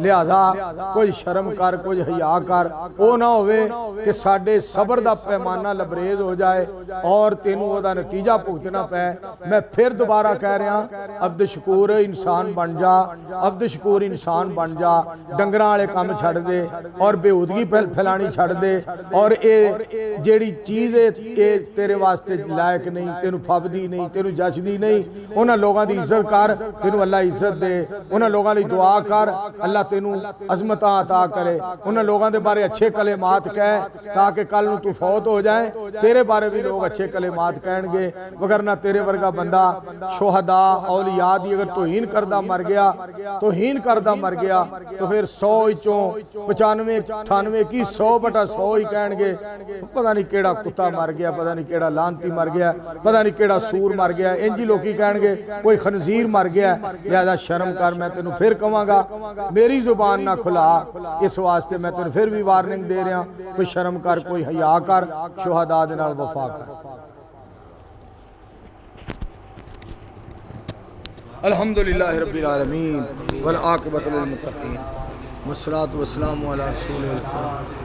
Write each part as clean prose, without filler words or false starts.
لہذا کوئی شرم کر کوئی حیا کر وہ نہ ہوئے کہ ساڈے صبر دا پیمانہ لبریز ہو جائے اور تینوں وہ دا نتیجہ بھگتنا پے۔ میں پھر دوبارہ کہہ رہا عبد شکور انسان بن جا، عبد شکور انسان بن جا، ڈنگراں والے کام چھڑ دے اور بےہودگی پھیلانی چھڑ دے، اور اے جیڑی چیز اے تیرے واسطے لائق نہیں، تینوں پھبدی نہیں، تینوں جچدی نہیں، انہاں لوگاں دی عزت کر، تینوں اللہ عزت دے، انہاں لوگاں دی دعا کر، اللہ تینوں عظمتاں عطا کرے، انہاں لوگاں دے بارے اچھے کلمات کہہ تاکہ کل نوں تو فوت ہو جائیں تیرے بارے بھی لوگ اچھے کلمات کہن گے، وگرنہ تیرے ورگا بندہ شہداء اولیاء دی اگر توہین کردہ مر گیا تو پھر 100 چوں 95 98 کی 100/100 ہی کہن گے پتہ نہیں کیڑا کتا مر گیا، پتہ نہیں کیڑا لانتی مر گیا، پتہ نہیں کیڑا سور مر گیا، انجی لوکی کہن گے کوئی خنزیر مر گیا۔ لہذا شرم کر، میں تینوں پھر کہاں گا میری زبان نہ کھلا، اس واسطے میں تینوں پھر بھی وارننگ دے رہا، کوئی شرم کر، کوئی حیا کر، شہداء دے نال وفا کر۔ الحمدللہ رب العالمین والعاقبۃ للمتقین والصلاۃ والسلام علی رسول اللہ۔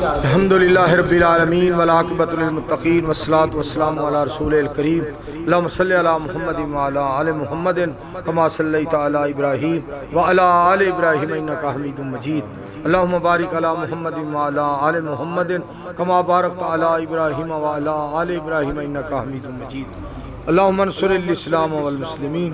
الحمدللہ رب العالمین والعاقبۃ للمتقین والصلاۃ والسلام علی رسول الکریم۔ اللہم صلی علی محمد وعلی آل محمد کما صلیت علی ابراہیم وعلی آل ابراہیم انک حمید مجید۔ اللہم بارک علی محمد وعلی آل محمد کما بارکت علی ابراہیم وعلی آل ابراہیم انک حمید مجید۔ اللہم انصر الاسلام والمسلمین،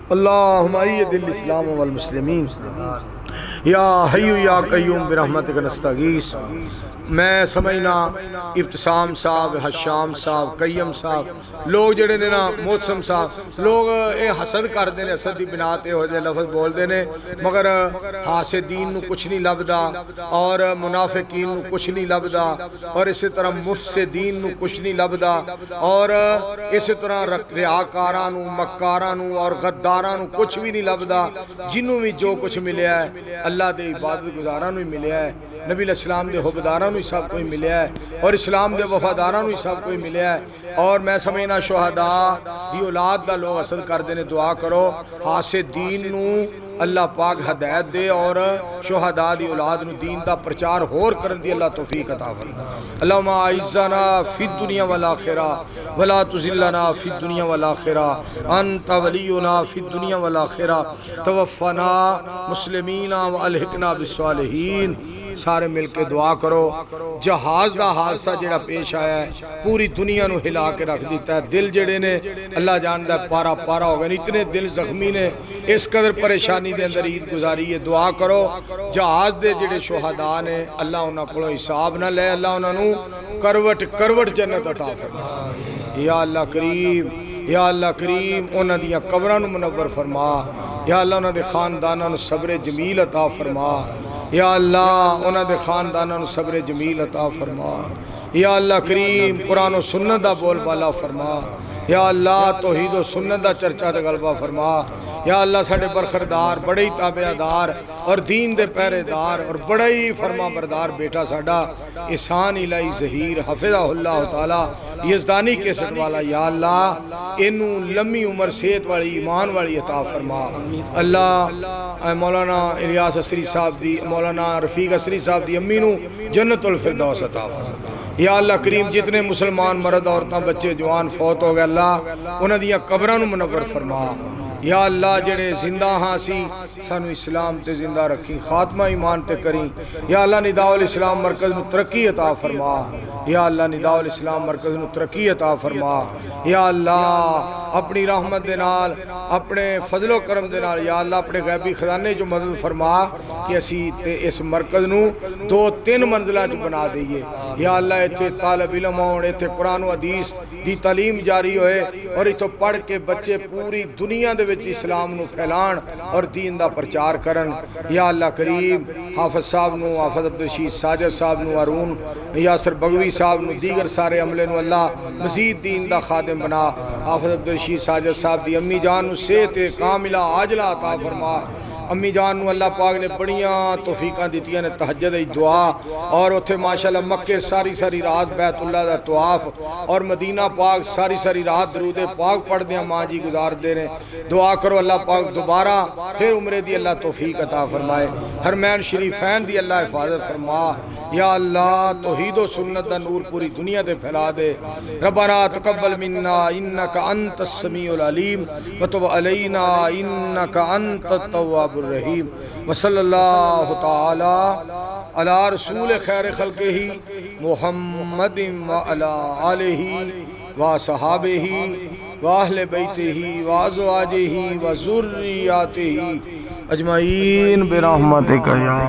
اللہم اید الاسلام والمسلمین، یا حی یا قیوم برحمتک نستغیث۔ میں سمجھنا ابتسام صاحب، حشام صاحب، قیم صاحب، لوگ جڑے نے نا محسن صاحب، لوگ اے حسد کر دے نے، حسد دی بنا تے ہو جائے لفظ بول دے نے، مگر حاسدین نو کچھ نہیں لبدا اور منافقین نو کچھ نہیں لبدا، اور اسی طرح مفسدین نو کچھ نہیں لبدا، اور اسی طرح ریاکاراں نو، مکاراں نو اور غداراں نو کچھ بھی نہیں لبدا۔ جنوں بھی جو کچھ ملیا ہے اللہ دے عبادت گزاراں نو ہی ملیا ہے، نبی علیہ السلام دے حبداراں نو ہی سب کوئی ملیا ہے، اور اسلام دے وفاداراں نو ہی سب کوئی ملیا ہے۔ اور میں سمجھنا شہداء دی اولاد دا لوگ حسد کر دینے، دعا کرو حاسدین نو اللہ پاک ہدایت دے اور شہداء دی اولاد نو دین دا پرچار ہور کرن دی اللہ توفیق عطا فرما۔ اللہم اعزنا فی الدنیا والآخرہ ولا تذلنا فی الدنیا والآخرہ، انت ولینا فی الدنیا والآخرہ، توفنا مسلمین والحقنا بالصالحین۔ سارے مل کے دعا کرو۔ جہاز دا حادثہ جڑا پیش آیا ہے پوری دنیا نو ہلا کے رکھ دیتا ہے، دل جڑے نے اللہ جاندا ہے پارا پارا ہو گئے، اتنے دل زخمی نے، اس قدر پریشانی دے اندر عید گزاری ہے۔ دعا کرو جہاز دے جڑے شہداء نے اللہ انہاں کولوں حساب نہ لے، اللہ انہاں نو کروٹ کروٹ جنت عطا فرما۔ یا اللہ کریم، یا اللہ کریم انہاں دیاں قبراں نو منور فرما، یا اللہ انہاں دے خانداناں نو صبر جمیل عطا فرما، یا اللہ انہاں دے خانداناں نو صبر جمیل عطا فرما، یا اللہ کریم قرآن و سنت دا بول بالا فرما، یا اللہ توحید و سنت دا چرچا تے غلبہ فرما، یا اللہ ساڑے برخردار بڑے ہی تابعدار اور دین دے پہرے دار اور بڑا ہی فرما بردار بیٹا ساڑا احسان الہی ظہیر حفظہ اللہ تعالی یزدانی کیسٹ والا، یا اللہ انہوں لمبی عمر صحت والی ایمان والی عطا فرما۔ اللہ مولانا الیاس عصری صاحب دی، مولانا رفیق عصری صاحب دی امی نو جنت الفردوس عطا فرما۔ یا اللہ کریم جتنے مسلمان مرد عورتاں بچے جوان فوت ہو گئے اللہ انہاں دیاں قبراں نو منور فرما۔ یا اللہ جڑے زندہ ہاں سی سانو اسلام تے زندہ رکھی، خاتمہ ایمان تے کریں۔ یا اللہ نداء الاسلام مرکز نو ترقی عطا فرما، یا اللہ نداء الاسلام مرکز نو ترقی عطا فرما۔ یا اللہ اپنی رحمت دے نال، اپنے فضل و کرم دے نال، یا اللہ اپنے غیبی خزانے جو مدد فرما کہ اسی تے اس مرکز نو 2-3 منزلہ جو بنا دئیے۔ یا اللہ ایتھے طالب علم ہون، ایتھے قرآن و حدیث دی تعلیم جاری ہوئے اور ایتھے پڑھ کے بچے پوری دنیا دے وچ اسلام نو پھیلان اور دین دا پرچار کرن۔ یا اللہ کریم حافظ صاحب نو، حافظ عبدالرشید ساجد صاحب نو، ہارون یاسر بغوی صاحب نو، دیگر سارے عملے نو اللہ مزید دین دا خادم بنا۔ حافظ عبدالرشید ساجد صاحب دی امی جان نو صحت کاملہ عاجلہ عطا فرما۔ امی جان نو اللہ پاک نے بڑیاں توفیقاں دیتیاں نے تہجد دی دعا اور اتھے ماشاءاللہ مکے ساری رات بیت اللہ دا طواف اور مدینہ پاک ساری رات درود پاک پڑھ دیاں ماں جی گزار دے رہے دعا کرو اللہ پاک دوبارہ پھر عمرے دی اللہ توفیق عطا فرمائے حرمین شریفین دی اللہ حفاظت فرما یا اللہ توحید و سنت دا نور پوری دنیا تے پھیلا دے ربنا تقبل منا انکا انت السمیع العلیم وتب علینا انکا انت التواب الرحیم وصلی اللہ تعالی علی رسول خیر خلقہ محمد وعلی آلہ وصحابہ واہل بیتہ وازواجہ وذریاتہ اجمعین برحمتک یا